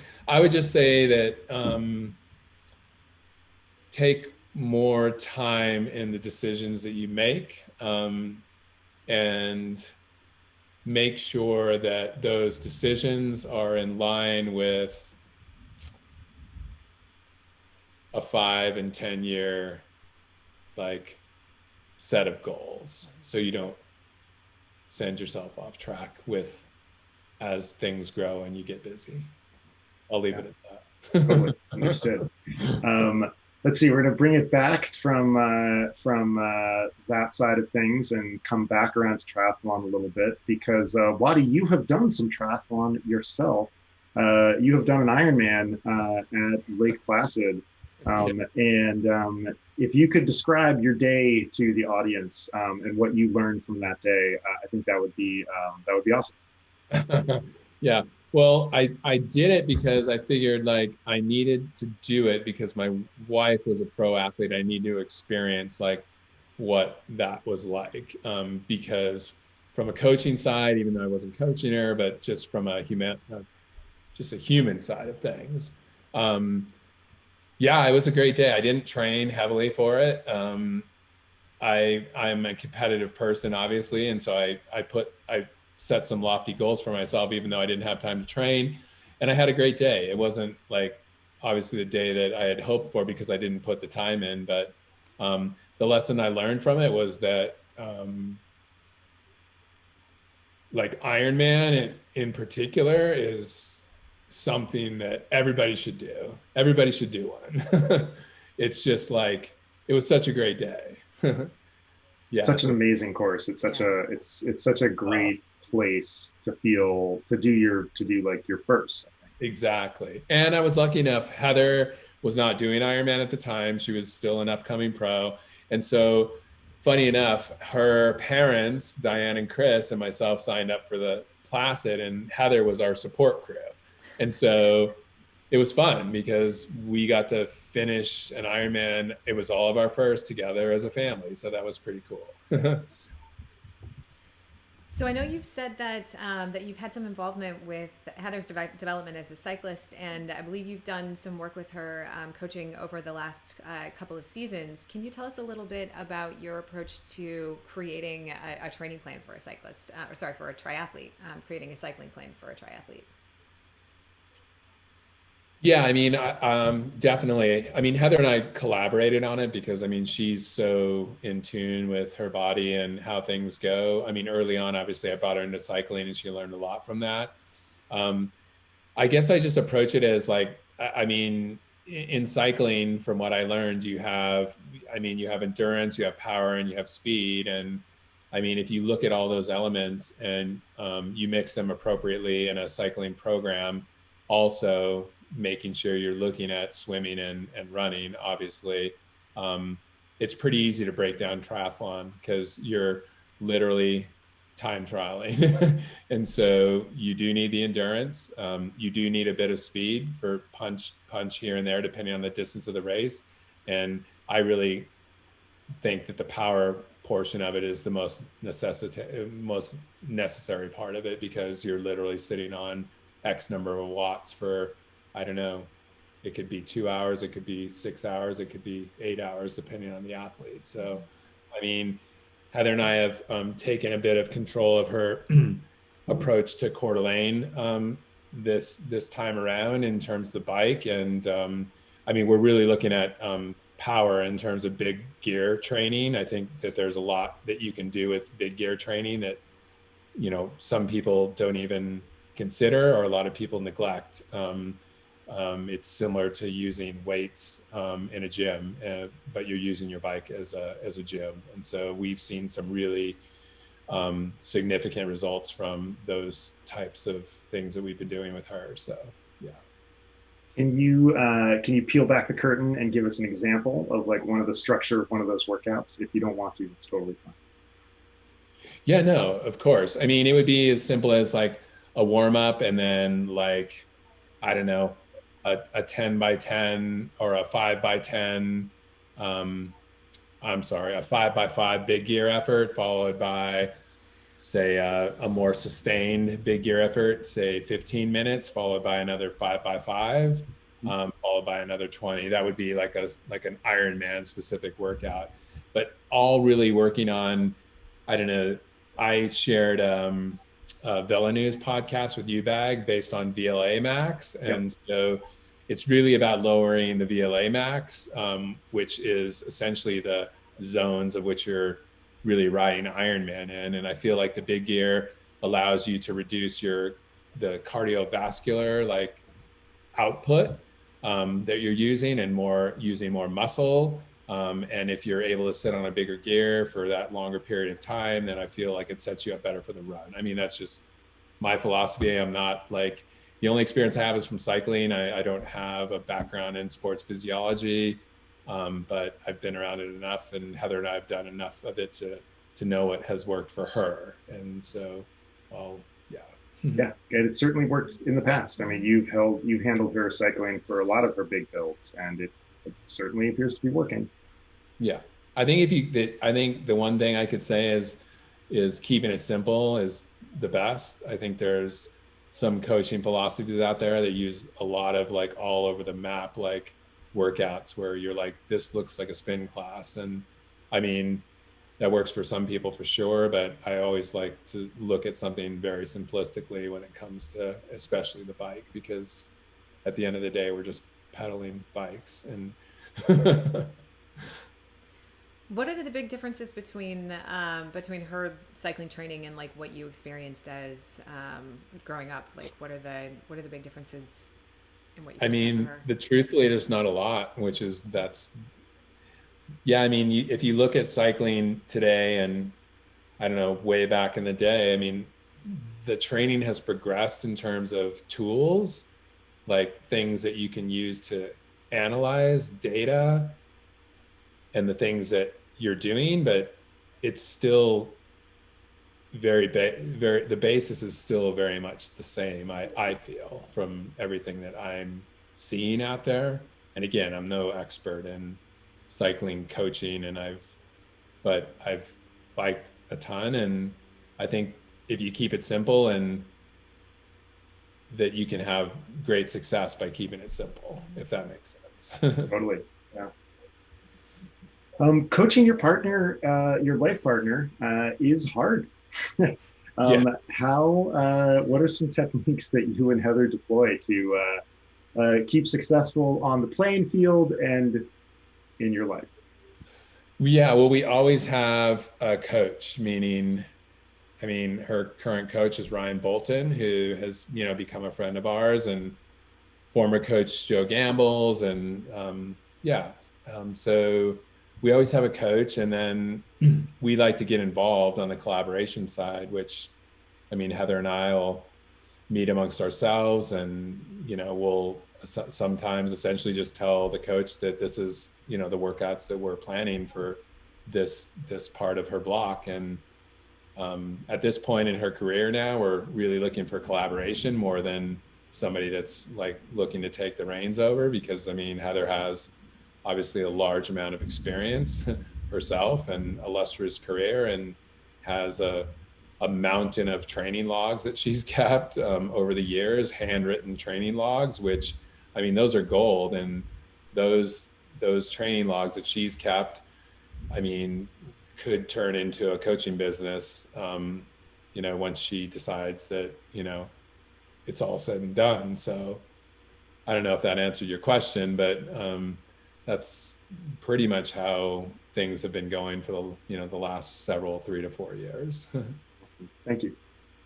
just say that take more time in the decisions that you make, and make sure that those decisions are in line with a 5 and 10 year like set of goals, so you don't send yourself off track with as things grow and you get busy. I'll leave it at that. Totally understood. Let's see, we're going to bring it back from that side of things and come back around to triathlon a little bit, because Wadi, you have done some triathlon yourself. You have done an Ironman at Lake Placid. If you could describe your day to the audience, and what you learned from that day, I think that would be awesome. Yeah. Well, I did it because I figured like I needed to do it because my wife was a pro athlete. I need to experience like what that was like, because from a coaching side, even though I wasn't coaching her, but just from a human side of things. Yeah, it was a great day. I didn't train heavily for it. I'm a competitive person, obviously. And so I set some lofty goals for myself, even though I didn't have time to train. And I had a great day. It wasn't like obviously the day that I had hoped for because I didn't put the time in, but The lesson I learned from it was that like Ironman in particular is something that everybody should do. Everybody should do one. It's just like, it was such a great day. Yeah. Such an amazing course. It's such it's such a great place to do like your first. Exactly. And I was lucky enough, Heather was not doing Ironman at the time. She was still an upcoming pro. And so funny enough, her parents, Diane and Chris, and myself signed up for the Placid, and Heather was our support crew. And so it was fun because we got to finish an Ironman. It was all of our first together as a family. So that was pretty cool. So I know you've said that that you've had some involvement with Heather's development as a cyclist, and I believe you've done some work with her coaching over the last couple of seasons. Can you tell us a little bit about your approach to creating a training plan for a cyclist, for a triathlete, creating a cycling plan for a triathlete? Yeah, I mean, definitely. I mean, Heather and I collaborated on it because, I mean, she's so in tune with her body and how things go. I mean, early on, obviously, I brought her into cycling and she learned a lot from that. I guess I just approach it as like, I mean, in cycling, from what I learned, you have endurance, you have power, and you have speed. And I mean, if you look at all those elements and you mix them appropriately in a cycling program, also making sure you're looking at swimming and running, obviously, it's pretty easy to break down triathlon because you're literally time trialing. And so you do need the endurance. You do need a bit of speed for punch here and there, depending on the distance of the race. And I really think that the power portion of it is the most necessary part of it, because you're literally sitting on X number of watts for, I don't know, it could be 2 hours, it could be 6 hours, it could be 8 hours, depending on the athlete. So, I mean, Heather and I have taken a bit of control of her approach to Coeur d'Alene this time around in terms of the bike. And I mean, we're really looking at power in terms of big gear training. I think that there's a lot that you can do with big gear training that, you know, some people don't even consider, or a lot of people neglect. It's similar to using weights in a gym, but you're using your bike as a gym. And so we've seen some really significant results from those types of things that we've been doing with her. So, yeah. Can you peel back the curtain and give us an example of like one of the structure of one of those workouts? If you don't want to, it's totally fine. Yeah, no, of course. I mean, it would be as simple as like a warm up, and then like, I don't know, a 10 by 10 or a 5 by 10, a 5 by 5 big gear effort, followed by, say, a more sustained big gear effort, say 15 minutes, followed by another 5 by 5, followed by another 20. That would be like an Ironman specific workout, but all really working on, I don't know, I shared Vela News podcast with UBAG based on VLA max. And so it's really about lowering the VLA max, which is essentially the zones of which you're really riding Ironman in. And I feel like the big gear allows you to reduce the cardiovascular like output that you're using, and using more muscle. And if you're able to sit on a bigger gear for that longer period of time, then I feel like it sets you up better for the run. I mean, that's just my philosophy. I'm not like, the only experience I have is from cycling. I don't have a background in sports physiology, but I've been around it enough, and Heather and I have done enough of it to know what has worked for her. And so, yeah. Yeah, and it certainly worked in the past. I mean, you've handled her cycling for a lot of her big builds, and it certainly appears to be working. Yeah, I think the one thing I could say is keeping it simple is the best. I think there's some coaching philosophies out there that use a lot of like all over the map like workouts where you're like, this looks like a spin class, and I mean, that works for some people for sure, but I always like to look at something very simplistically when it comes to especially the bike, because at the end of the day, we're just pedaling bikes. And What are the big differences between her cycling training and like what you experienced as growing up? Like, what are the big differences in what you I experienced with mean, her? truthfully, there's not a lot, yeah. I mean, if you look at cycling today and I don't know, way back in the day, I mean, the training has progressed in terms of tools, like things that you can use to analyze data and the things that you're doing, but it's still the basis is still very much the same. I feel from everything that I'm seeing out there. And again, I'm no expert in cycling coaching but I've biked a ton. And I think if you keep it simple and that you can have great success by keeping it simple, if that makes sense. Totally. Yeah. Coaching your partner, your life partner, is hard. Yeah. What are some techniques that you and Heather deploy to keep successful on the playing field and in your life? Yeah, well, we always have a coach, meaning, I mean, her current coach is Ryan Bolton, who has, become a friend of ours, and former coach Joe Gambles. And so we always have a coach, and then we like to get involved on the collaboration side, which, I mean, Heather and I will meet amongst ourselves, and, we'll sometimes essentially just tell the coach that this is, the workouts that we're planning for this part of her block. And at this point in her career now, we're really looking for collaboration more than somebody that's like looking to take the reins over, because I mean, Heather has obviously a large amount of experience herself and illustrious career, and has a mountain of training logs that she's kept over the years, handwritten training logs, which, I mean, those are gold. And those training logs that she's kept, I mean, could turn into a coaching business, once she decides that, it's all said and done. So I don't know if that answered your question, but that's pretty much how things have been going for the last 3 to 4 years. Thank you.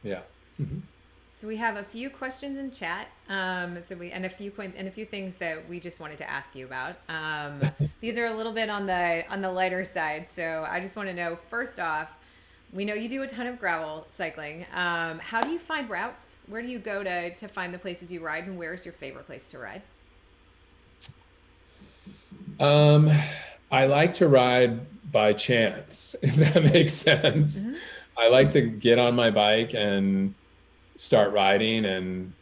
Yeah. So we have a few questions in chat. And a few things that we just wanted to ask you about. These are a little bit on the lighter side. So I just want to know, first off, we know you do a ton of gravel cycling. How do you find routes? Where do you go to find the places you ride, and where is your favorite place to ride? I like to ride by chance, if that makes sense. Mm-hmm. I like to get on my bike and start riding and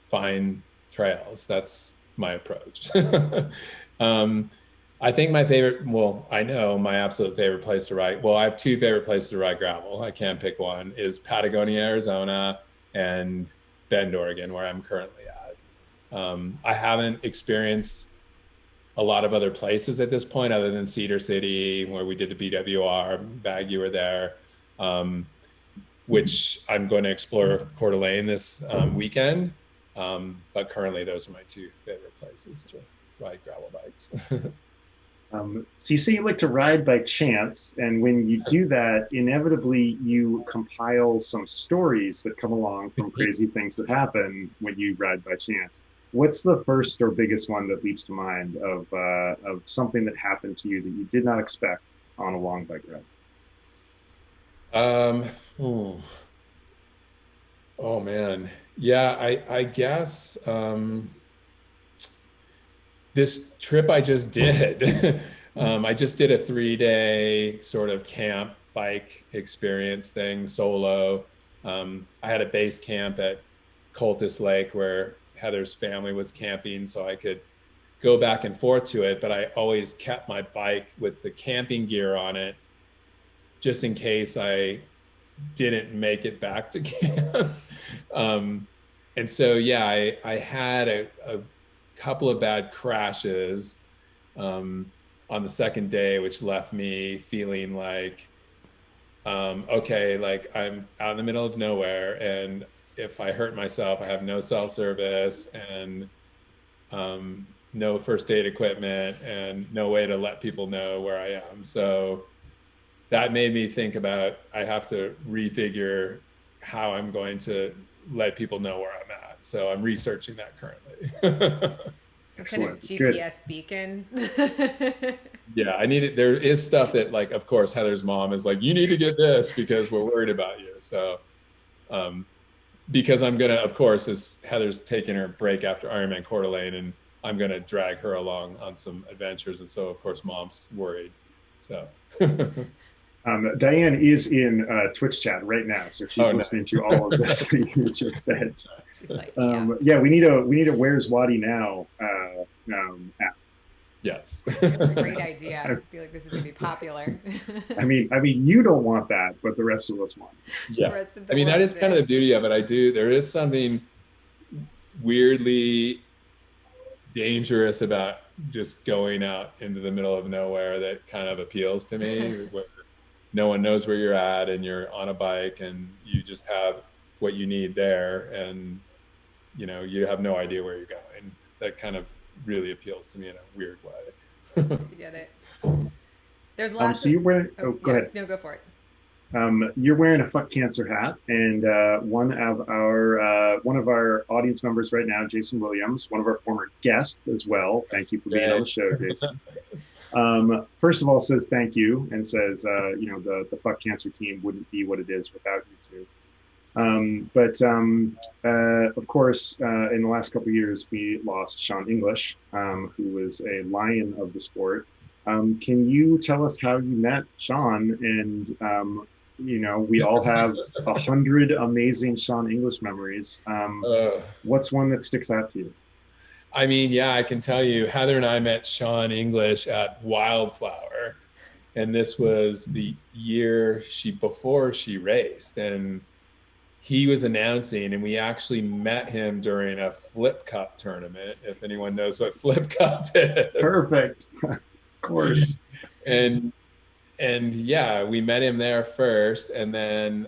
find trails. That's my approach. I think I know my absolute favorite place to ride. Well, I have two favorite places to ride gravel. I can't pick one, is Patagonia, Arizona, and Bend, Oregon, where I'm currently at. I haven't experienced a lot of other places at this point, other than Cedar City, where we did the BWR. Bag, you were there. Which I'm going to explore Coeur d'Alene this weekend. But currently those are my two favorite places to ride gravel bikes. So you say you like to ride by chance, and when you do that, inevitably you compile some stories that come along from crazy things that happen when you ride by chance. What's the first or biggest one that leaps to mind of something that happened to you that you did not expect on a long bike ride? Oh man. Yeah, I guess this trip I just did, I just did a 3-day sort of camp bike experience thing solo. I had a base camp at Cultus Lake where Heather's family was camping, so I could go back and forth to it, but I always kept my bike with the camping gear on it, just in case I didn't make it back to camp. And so, yeah, I had a couple of bad crashes on the second day, which left me feeling like, okay, like I'm out in the middle of nowhere, and if I hurt myself, I have no cell service, and no first aid equipment and no way to let people know where I am. So that made me think about, I have to refigure how I'm going to let people know where I'm at. So I'm researching that currently. Some kind of Excellent. GPS beacon. Yeah, I need it. There is stuff that, like, of course, Heather's mom is like, you need to get this because we're worried about you. So, because I'm gonna, of course, as Heather's taking her break after Ironman Coeur d'Alene, and I'm gonna drag her along on some adventures, and so of course, mom's worried. So. Diane is in Twitch chat right now, so she's listening to all of this that you just said. She's like, yeah, we need a Where's Wadi Now app. Yes. That's a great idea. I feel like this is gonna be popular. I mean, you don't want that, but the rest of us want it. Yeah. I mean, that is kind of the beauty of it. There is something weirdly dangerous about just going out into the middle of nowhere that kind of appeals to me, where no one knows where you're at and you're on a bike and you just have what you need there, and you have no idea where you're going. That kind of really appeals to me in a weird way. You get it. There's lots so you're wearing, go ahead. No, go for it. You're wearing a Fuck Cancer hat, and one of our audience members right now, Jason Williams, one of our former guests as well. Thank you for being on the show, Jason. First of all, says thank you, and says the Fuck Cancer team wouldn't be what it is without you two. Of course, in the last couple of years, we lost Sean English, who was a lion of the sport. Can you tell us how you met Sean? And we all have 100 amazing Sean English memories. What's one that sticks out to you? I mean, yeah, I can tell you, Heather and I met Sean English at Wildflower, and this was the year before she raced, and he was announcing, and we actually met him during a Flip Cup tournament, if anyone knows what Flip Cup is. Perfect. Of course. And yeah, we met him there first, and then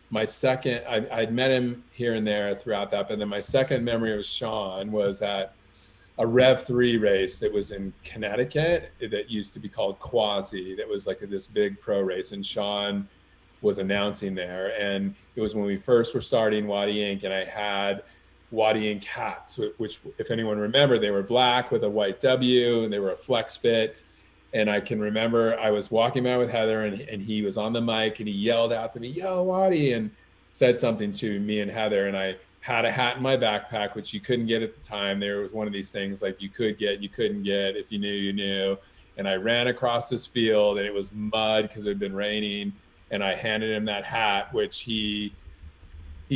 my second, I'd met him here and there throughout that, but then my second memory of Sean was at a Rev 3 race that was in Connecticut that used to be called Quasi, that was like this big pro race, and Sean was announcing there. And it was when we first were starting Wattie Inc., and I had Wattie Inc. hats, which, if anyone remember, they were black with a white W, and they were a flex fit. And I can remember I was walking by with Heather, and he was on the mic, and he yelled out to me, "Yo, Wattie," and said something to me and Heather. And I had a hat in my backpack, which you couldn't get at the time. There was one of these things like you could get, you couldn't get. If you knew, you knew. And I ran across this field, and it was mud because it had been raining. And I handed him that hat, which he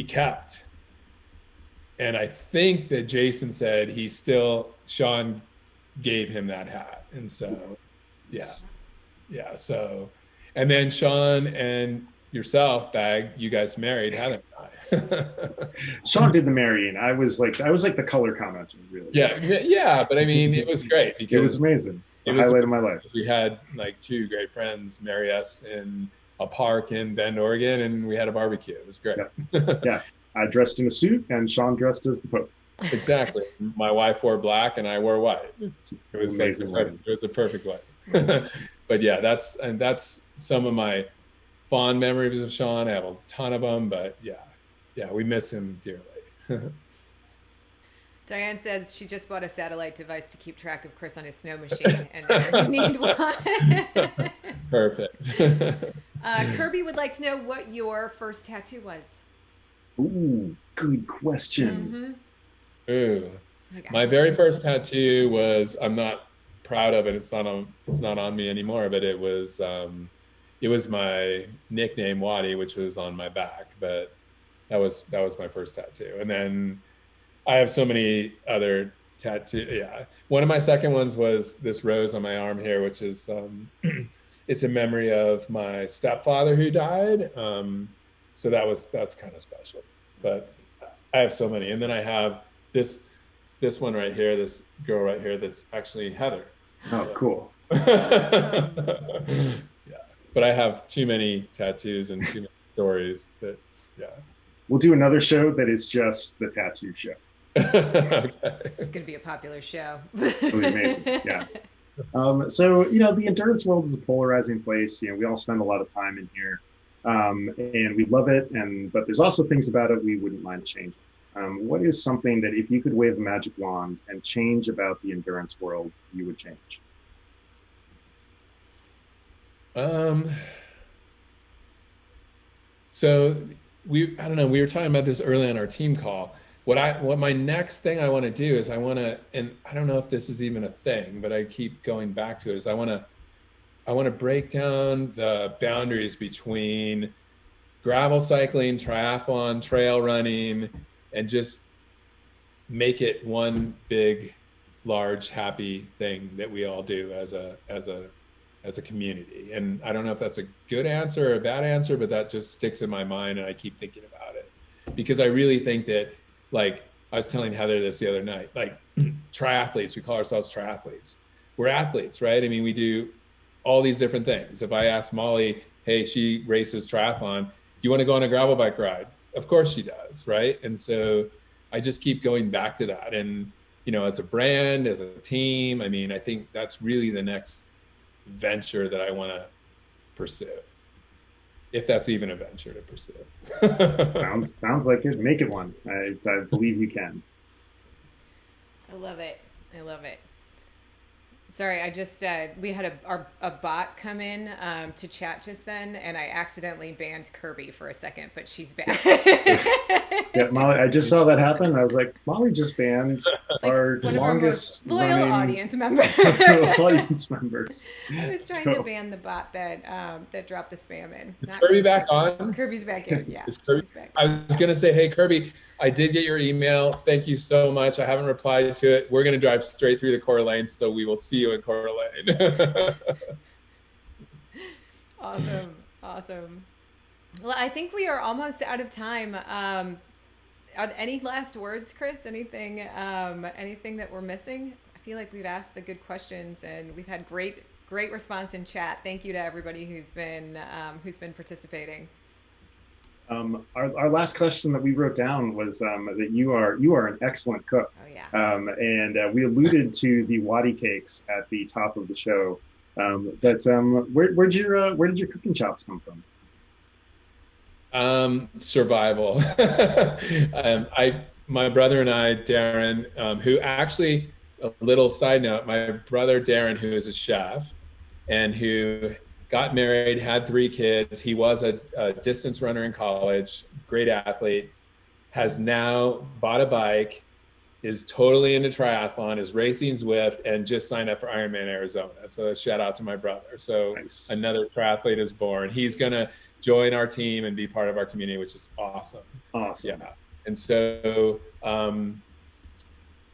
kept. And I think that Jason said Sean gave him that hat. And so, yeah. So, and then Sean and yourself, Bag, you guys married Heather and I. Sean did the marrying. I was like the color commenter, really. Yeah. But I mean, it was great because it was amazing. It's a highlight of my life. We had like two great friends marry us in a park in Bend, Oregon, and we had a barbecue. It was great. Yeah. I dressed in a suit, and Sean dressed as the Pope. Exactly. My wife wore black, and I wore white. It was amazing. It was a perfect wedding. But yeah, that's some of my fond memories of Sean. I have a ton of them, but yeah, we miss him dearly. Diane says she just bought a satellite device to keep track of Chris on his snow machine, and you need one. Perfect. Kirby would like to know what your first tattoo was. Ooh, good question. Mm-hmm. Ooh, my very first tattoo was, I'm not proud of it. It's not on me anymore, but it was my nickname Wadi, which was on my back. But that was my first tattoo. And then I have so many other tattoos. Yeah, one of my second ones was this rose on my arm here, which is it's a memory of my stepfather who died. So that's kind of special. But I have so many. And then I have this one right here, this girl right here that's actually Heather. Oh, so. Cool. Yeah. But I have too many tattoos and too many stories that, yeah. We'll do another show that is just the tattoo show. Okay. This is going to be a popular show. Really amazing. Yeah. So, the endurance world is a polarizing place. We all spend a lot of time in here, and we love it. But there's also things about it we wouldn't mind changing. What is something that if you could wave a magic wand and change about the endurance world, you would change? So I don't know, we were talking about this early on our team call. What my next thing I want to do is and I don't know if this is even a thing, but I keep going back to it, is I want to break down the boundaries between gravel cycling, triathlon, trail running, and just make it one big, large, happy thing that we all do as a community. And I don't know if that's a good answer or a bad answer, but that just sticks in my mind and I keep thinking about it. Because I really think that, like, I was telling Heather this the other night, like triathletes, we call ourselves triathletes. We're athletes, right? I mean, we do all these different things. If I ask Molly, hey, she races triathlon, you want to go on a gravel bike ride? Of course she does, right? And so I just keep going back to that. And, as a brand, as a team, I mean, I think that's really the next venture that I want to pursue, if that's even a venture to pursue. Sounds like it. Make it one. I believe you can. I love it. Sorry, I just we had a bot come in to chat just then, and I accidentally banned Kirby for a second, but she's back. Yeah, Molly, I just saw that happen. I was like, Molly just banned our one longest of our most loyal audience members. audience members. I was trying to ban the bot that dropped the spam in. Is Kirby back on? Kirby's back in. Yeah, Is Kirby, she's back. I was gonna say, hey Kirby, I did get your email. Thank you so much. I haven't replied to it. We're gonna drive straight through the Coeur d'Alene, so we will see you in Coeur d'Alene. Awesome. Well, I think we are almost out of time. Are there any last words, Chris? Anything that we're missing? I feel like we've asked the good questions and we've had great response in chat. Thank you to everybody who's been participating. Our last question that we wrote down was that you are an excellent cook. Oh yeah. And we alluded to the Wadi cakes at the top of the show. But where did your cooking chops come from? Survival. My brother and I, Darren, who actually, a little side note, my brother Darren, who is a chef and who got married, had 3 kids. He was a distance runner in college, great athlete, has now bought a bike, is totally into triathlon, is racing Zwift, and just signed up for Ironman Arizona. So shout out to my brother. So nice. Another triathlete is born. He's going to join our team and be part of our community, which is awesome. Awesome. Yeah. And so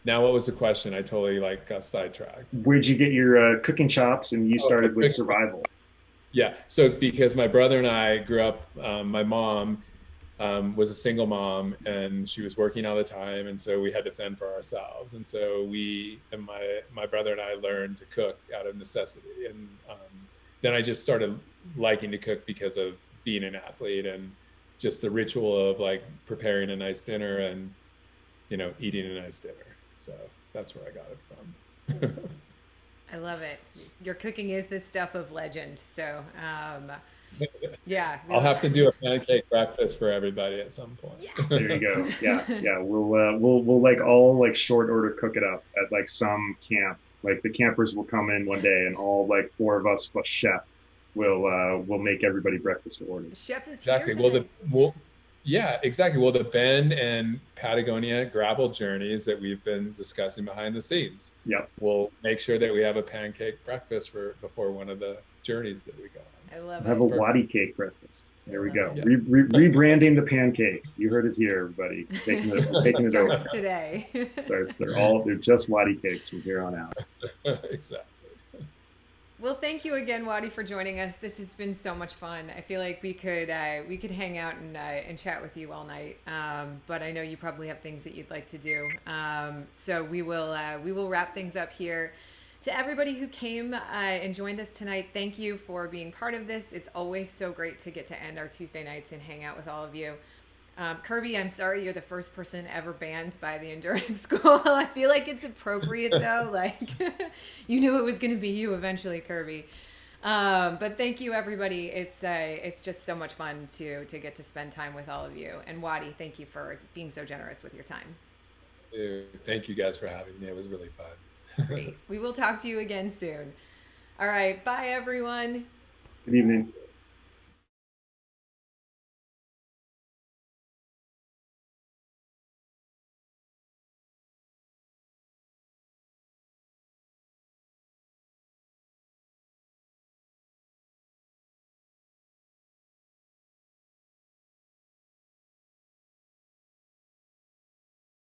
now what was the question? I totally got sidetracked. Where'd you get your cooking chops? And you started with survival. Yeah. So because my brother and I grew up, my mom was a single mom and she was working all the time. And so we had to fend for ourselves. And so my brother and I learned to cook out of necessity. And then I just started liking to cook because of being an athlete and just the ritual of preparing a nice dinner and, eating a nice dinner. So that's where I got it from. I love it. Your cooking is the stuff of legend. So, yeah. I'll have to do a pancake breakfast for everybody at some point. Yes. There you go. Yeah. We'll all short order cook it up at some camp. The campers will come in one day and all 4 of us plus chef will make everybody breakfast orders. Chef is exactly. Here Yeah, exactly. Well, the Bend and Patagonia gravel journeys that we've been discussing behind the scenes. Yep. We'll make sure that we have a pancake breakfast before one of the journeys that we go on. I love it. Have a Wadi cake breakfast. There we go. Yeah. Rebranding the pancake. You heard it here, everybody. Taking it over. Starts today. They're just Wadi cakes from here on out. Exactly. Well, thank you again, Wadi, for joining us. This has been so much fun. I feel like we could hang out and chat with you all night. But I know you probably have things that you'd like to do. So we will wrap things up here. To everybody who came and joined us tonight, thank you for being part of this. It's always so great to get to end our Tuesday nights and hang out with all of you. Kirby, I'm sorry you're the first person ever banned by the endurance school. I feel like it's appropriate though. Like you knew it was going to be you eventually, Kirby. But thank you, everybody. It's just so much fun to get to spend time with all of you. And Wadi, thank you for being so generous with your time. Thank you guys for having me. It was really fun. Great. We will talk to you again soon. All right. Bye, everyone. Good evening.